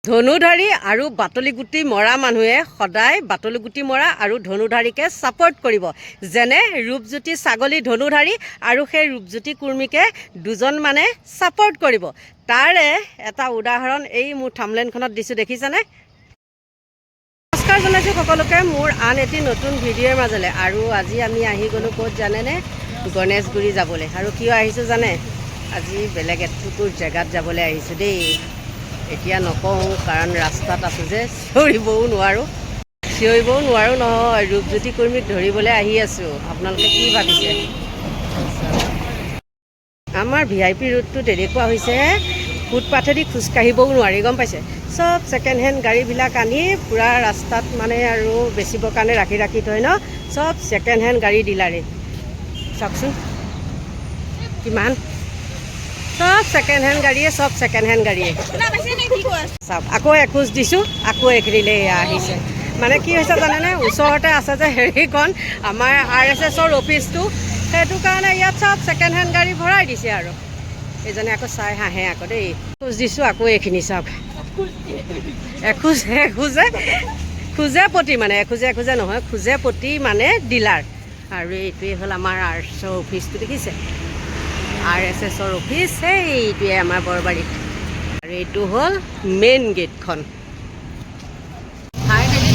ধনুধাৰী আৰু বাটলিগুটি মৰা মানুহে সদায় বাটলিগুটি মৰা আৰু ধনুধাৰীকে ছাপোৰ্ট কৰিব। যেনে ৰূপজ্যোতি ছাগলী ধনুধাৰী আৰু সেই ৰূপজ্যোতি কুৰ্মীকে দুজন মানে ছাপোৰ্ট কৰিব। তাৰে এটা উদাহৰণ এই মোৰ থাম্বনেইলখনত দিছোঁ, দেখিছেনে? নমস্কাৰ জনাইছোঁ সকলোকে মোৰ আন এটি নতুন ভিডিঅ'ৰ মাজলৈ। আৰু আজি আমি আহি গ'লোঁ ক'ত জানেনে? গণেশগুৰি যাবলৈ। আৰু কিয় আহিছোঁ জানে? আজি বেলেগ এটুকুৰ জেগাত যাবলৈ আহিছোঁ দেই। এতিয়া নকওঁ কাৰণ ৰাস্তাত আছোঁ যে চিঞৰিবও নোৱাৰোঁ নহয়। ৰূপজ্যোতি কুৰ্মীক ধৰিবলৈ আহি আছোঁ। আপোনালোকে কি ভাবিছে? আমাৰ VIP ৰোডটো তেনেকুৱা হৈছে, ফুটপাথেদি খোজকাঢ়িবও নোৱাৰি, গম পাইছে? চব ছেকেণ্ড হেণ্ড গাড়ীবিলাক আনি পূৰা ৰাস্তাত মানে আৰু বেচিবৰ কাৰণে ৰাখি থয় ন। চব ছেকেণ্ড হেণ্ড গাড়ী ডিলাৰে। চাওকচোন কিমান, চব ছেকেণ্ড হেণ্ড গাড়ীয়ে, চব ছেকেণ্ড হেণ্ড গাড়ীয়ে। চাওক আকৌ এখোজ দিছোঁ, আকৌ এখিনিলে এয়া আহিছে। মানে কি হৈছে জানেনে? ওচৰতে আছে যে হেৰিখন আমাৰ RSSৰ অফিচটো, সেইটো কাৰণে ইয়াত চব ছেকেণ্ড হেণ্ড গাড়ী ভৰাই দিছে। আৰু এইজনে আকৌ চাই হাঁহে আকৌ দেই। খোজ দিছোঁ আকৌ এইখিনি চাওক, খোজে প্ৰতি মানে এখোজে নহয়, খোজে প্ৰতি মানে ডিলাৰ। আৰু এইটোৱে হ'ল আমাৰ RSSৰ অফিচটো, দেখিছে? RSSৰ অফিচ এইটোৱে আমাৰ বৰবাৰীত। আৰু এইটো হ'ল মেইন গেটখন। ফাইনেলি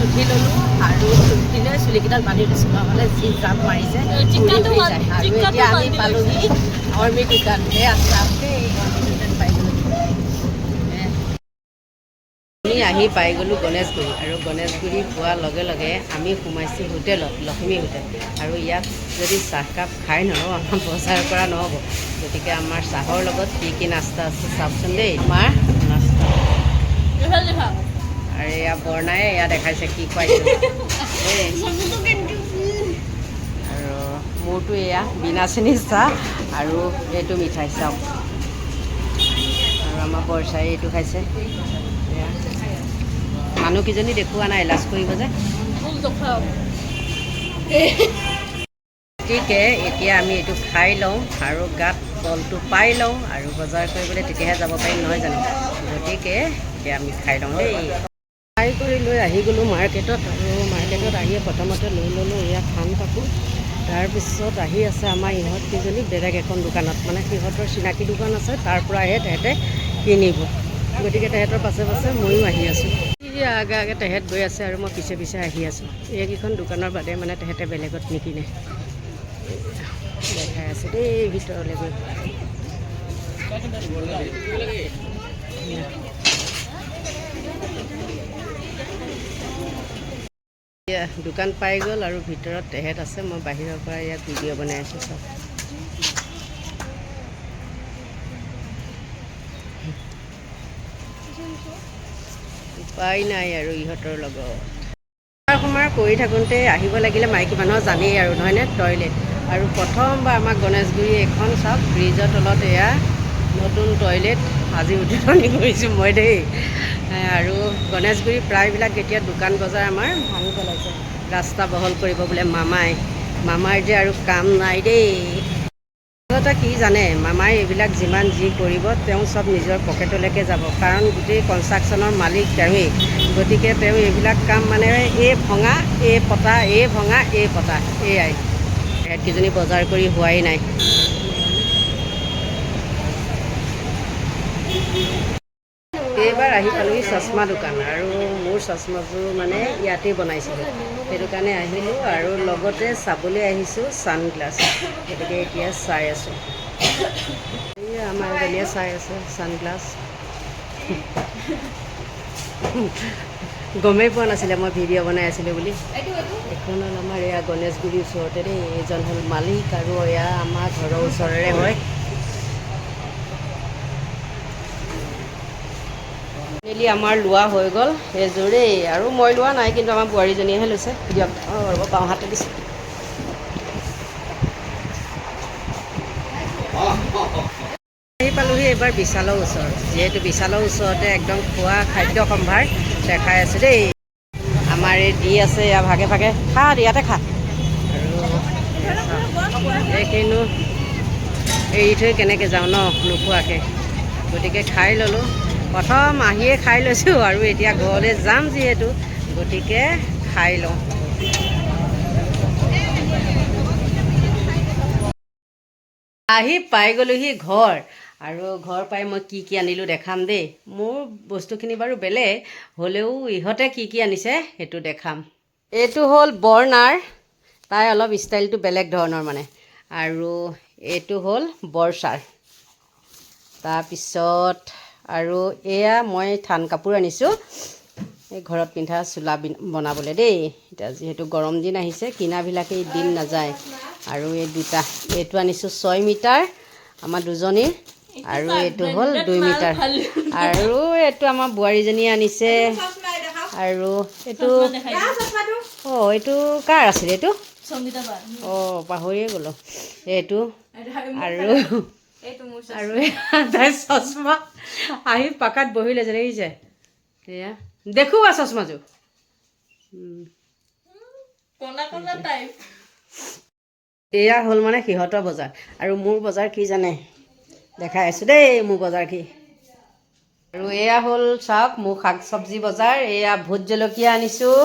উঠি ল'লোঁ আৰু উঠিলৈ চুলিকেইডাল বান্ধি দিছোঁ, নহ'লে যি জাপ মাৰিছে। আৰু এতিয়া আমি পালোহি অৰ্মি দোকান। আমি আহি পাই গ'লোঁ গণেশগুৰি। আৰু গণেশগুৰি পোৱাৰ লগে লগে আমি সোমাইছোঁ হোটেলত, লক্ষ্মী হোটেল। আৰু ইয়াত যদি চাহকাপ খাই নলওঁ আমাৰ বজাৰ কৰা নহ'ব। গতিকে আমাৰ চাহৰ লগত কি নাস্তা আছে চাওকচোন দেই। আমাৰ নাস্তা আৰু এয়া বৰ্ণাই এয়া দেখাইছে কি খুৱাইছে। আৰু মোৰতো এয়া বিনা চেনি চাহ আৰু এইটো মিঠাই চাওক। আৰু আমাৰ বৰচাই এইটো খাইছে। মানুহকেইজনী দেখুওৱা নাই, লাজ কৰিব যে। গতিকে এতিয়া আমি এইটো খাই লওঁ আৰু গাত বলটো পাই লওঁ আৰু বজাৰ কৰিবলৈ তেতিয়াহে যাব পাৰিম, নহয় জানো? গতিকে এতিয়া আমি খাই লওঁ দেই। খাই কৰি লৈ আহি গ'লোঁ মাৰ্কেটত। আৰু মাৰ্কেটত আহিয়ে প্ৰথমতে লৈ ল'লোঁ এয়া থান কাপোৰ। তাৰপিছত আহি আছে আমাৰ ইহঁতকেইজনী বেলেগ এখন দোকানত, মানে সিহঁতৰ চিনাকি দোকান আছে, তাৰ পৰাহে তেহেঁতে কিনিব। গতিকে তেহেঁতৰ পাছে পাছে ময়ো আহি আছোঁ। আগে তেহেঁত গৈ আছে আৰু মই পিছে পিছে আহি আছোঁ। এইকেইখন দোকানৰ বাদে মানে তেহেঁতে বেলেগত নিকিনে। দেখাই আছে দেই ভিতৰলৈ গৈ। দোকান পাই গ'ল আৰু ভিতৰত তেহেঁত আছে। মই বাহিৰৰ পৰা ইয়াত ভিডিঅ' বনাই আছোঁ চব। উপায় নাই আৰু ইহঁতৰ লগত সোমাৰ কৰি থাকোঁতে আহিব লাগিলে মাইকী মানুহৰ জানেই আৰু, নহয়নে? টয়লেট। আৰু প্ৰথমবাৰ আমাৰ গণেশগুৰি এখন চাওক, ব্ৰিজৰ তলত এয়া নতুন টয়লেট আজি উদ্বোধনী কৰিছোঁ মই দেই। আৰু গণেশগুৰি প্ৰায়বিলাক এতিয়া দোকান বজাৰ আমাৰ ভাঙি পেলাইছে, ৰাস্তা বহল কৰিব বোলে মামাৰ যে আৰু কাম নাই দেই। আচলতে কি জানে, মামাই এইবিলাক যিমান যি কৰিব তেওঁ চব নিজৰ পকেটলৈকে যাব, কাৰণ গোটেই কনষ্ট্ৰাকশ্যনৰ মালিক তেওঁৱেই। গতিকে তেওঁ এইবিলাক কাম মানে এই ভঙা এই পতা, এই ভঙা এই পতা, এয়াই। এহেঁতকেইজনী বজাৰ কৰি হোৱাই নাই। এইবাৰ আহি পালোঁহি চশমা দোকান। আৰু মোৰ চশমাযোৰ মানে ইয়াতেই বনাইছিলোঁ, সেইটো কাৰণে আহিলোঁ। আৰু লগতে চাবলৈ আহিছোঁ ছানগ্লাছ। গতিকে এতিয়া চাই আছোঁ, এই আমাৰ এজনীয়ে চাই আছে ছানগ্লাছ। গমেই পোৱা নাছিলে মই ভিডিঅ' বনাই আছিলোঁ বুলি। এখন হ'ল আমাৰ এয়া গণেশগুৰিৰ ওচৰতে দেই। এইজন হ'ল মালিক আৰু এয়া আমাৰ ঘৰৰ ওচৰৰে হয়। ফাইনেলি আমাৰ লোৱা হৈ গ'ল এযোৰেই। আৰু মই লোৱা নাই, কিন্তু আমাৰ বোৱাৰীজনীয়েহে লৈছে। দিয়ক ৰ'ব, বাওঁ হাতে দিছোঁ। আহি পালোঁহি এইবাৰ বিশালৰ ওচৰত। যিহেতু বিশালৰ ওচৰতে একদম খোৱা খাদ্য সম্ভাৰ দেখাই আছোঁ দেই। আমাৰ এই দি আছে এয়া ভাগে ভাগে, খা ইয়াতে খা। আৰু এইখিনিও এৰি থৈ কেনেকৈ যাওঁ ন নোখোৱাকৈ। গতিকে খাই ল'লোঁ। প্ৰথম আহিয়ে খাই লৈছোঁ আৰু এতিয়া ঘৰলৈ যাম যিহেতু, গতিকে খাই লওঁ। আহি পাই গ'লোহি ঘৰ, আৰু ঘৰ পাই মই কি কি আনিলোঁ দেখাম দেই। মোৰ বস্তুখিনি বাৰু বেলেগ হ'লেও ইহঁতে কি কি আনিছে সেইটো দেখাম। এইটো হ'ল বৰনাৰ, তাই অলপ ষ্টাইলটো বেলেগ ধৰণৰ মানে, আৰু এইটো হ'ল বৰচাৰ। তাৰপিছত আৰু এয়া মই থান কাপোৰ আনিছোঁ এই ঘৰত পিন্ধা চোলা বনাবলৈ দেই। এতিয়া যিহেতু গৰম দিন আহিছে, কিনাবিলাকে দিন নাযায়। আৰু এই দুটা, এইটো আনিছোঁ 6 মিটাৰ আমাৰ দুজনীৰ, আৰু এইটো হ'ল 2 মিটাৰ। আৰু এইটো আমাৰ বোৱাৰীজনীয়ে আনিছে। আৰু এইটো এইটো কাৰ আছিলে এইটো? পাহৰিয়ে গ'লোঁ এইটো। আৰু তাই চশমা আহি পাকাত বহি লৈছে দেখিছে। এয়া দেখুওৱা চশমাযোৰ। এয়া হ'ল মানে সিহঁতৰ বজাৰ। আৰু মোৰ বজাৰ কি জানে, দেখাই আছোঁ দেই মোৰ বজাৰ কি। আৰু এয়া হ'ল চাওক মোৰ শাক চব্জি বজাৰ। এয়া ভোট জলকীয়া আনিছোঁ,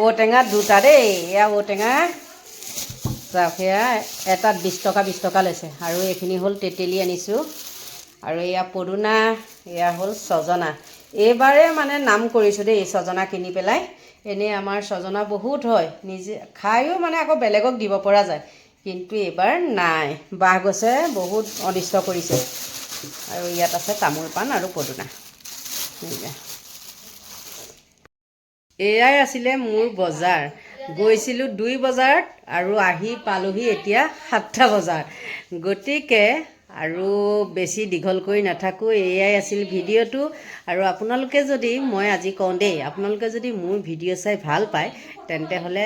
ঔটেঙা দুটা দেই। এয়া ঔটেঙা চাওক, সেয়া এটাত 20 টকা লৈছে। আৰু এইখিনি হ'ল তেতেলী আনিছোঁ। আৰু এয়া পদুনা, এয়া হ'ল ছজনা। এইবাৰে মানে নাম কৰিছোঁ দেই ছজনা কিনি পেলাই। এনেই আমাৰ ছজনা বহুত হয়, নিজে খায়ো মানে আকৌ বেলেগক দিব পৰা যায়, কিন্তু এইবাৰ নাই। বাঁহ গছে বহুত অনিষ্ট কৰিছে। আৰু ইয়াত আছে তামোল পাণ আৰু পদুনা। এয়াই আছিলে মোৰ বজাৰ। গৈছিলোঁ 2 বজাত আৰু আহি পালোহি এতিয়া 7টা বজাত। গতিকে আৰু বেছি দীঘল কৰি নাথাকোঁ, এয়াই আছিল ভিডিঅ'টো। আৰু আপোনালোকে যদি, মই আজি কওঁ দেই, আপোনালোকে যদি মোৰ ভিডিঅ' চাই ভাল পায়, তেন্তে হ'লে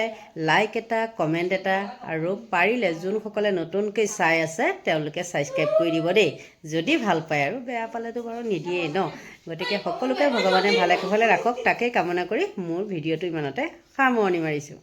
লাইক এটা, কমেণ্ট এটা, আৰু পাৰিলে যোনসকলে নতুনকৈ চাই আছে তেওঁলোকে ছাবস্ক্ৰাইব কৰি দিব দেই, যদি ভাল পায়। আৰু বেয়া পালেতো বাৰু নিদিয়েই ন। গতিকে সকলোকে ভগৱানে ভালে কুশলে ৰাখক, তাকেই কামনা কৰি মোৰ ভিডিঅ'টো ইমানতে সামৰণি মাৰিছোঁ।